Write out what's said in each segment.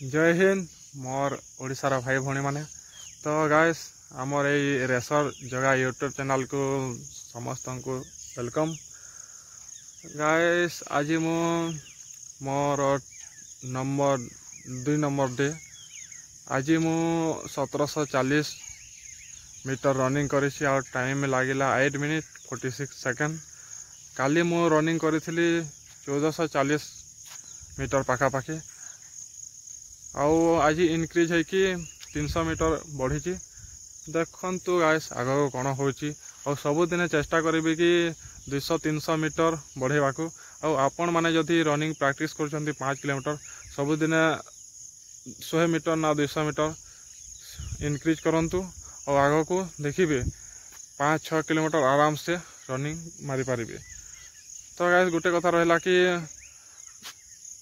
जय हिंद मोर ओडिशार भाई भौणी माने। तो गाइस आमर ये रेसर जगह यूट्यूब चैनल को समस्त को वेलकम। गाइस आज मु मोर नंबर 2 नंबर डे आज मु 1740 मीटर रनिंग करिछि और टाइम लागिला 8 मिनिट 46 सेकंड। काली मु रनिंग करिथिली 1440 मीटर पाखापाखि आउ आज इनक्रीज है कि 300 मीटर बढ़ी। देखु गाइस आग कौन हो सबुदिन चेष्टा करी कि 200-300 मीटर बढ़ेवा को। आपण माने जदि रनिंग प्रैक्टिस कर 5 किलोमीटर सबुदिन 100 मीटर ना 200 मीटर इनक्रीज करंतु और आग को देखिए 5-6 किलोमीटर आराम से रनिंग मारी पारे। तो गाइस गोटे कथा रहा कि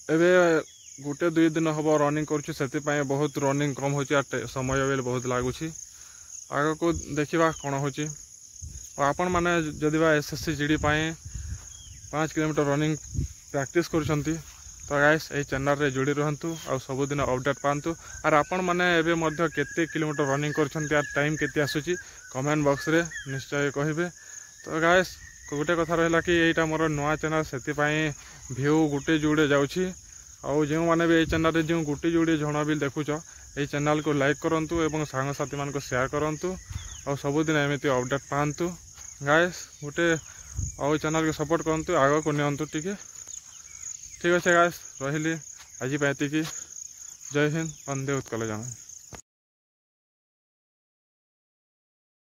एबे गोटे 2 दिन हम रनिंग करुँ से बहुत रनिंग कम हो समय भी बहुत लगुच। आग को देखा कौन हो आपण मैंने जदि SSC GD 5 kilometre running practice करुँच तो गाइस ये चैनल रे जोड़ी रहतु और सबुदिन अपडेट पातु। और आपण मैंने एबे मध्य केते किलोमीटर रनिंग कर टाइम केते आसुची कमेंट बॉक्स रे निश्चय कहिबे। तो गाइस गोटे कथा रहा कि यहाँ मोर नुआ चैनल से व्यू गोटे जोड़े जाऊँगी और जो मैंने भी चैनल रे जो गोटे जोड़े झण भी देखुच ये चैनल को लाइक करूँ और सांगसाथी मान शेयर करूँ और सबुदिन एमती अपडेट पातु। गाइस गोटे और चैनल को सपोर्ट करूँ आग को नियंतु टिके। ठीक अच्छे गाइस रही आज पाती जय हिंद वंदे उत्कल जन।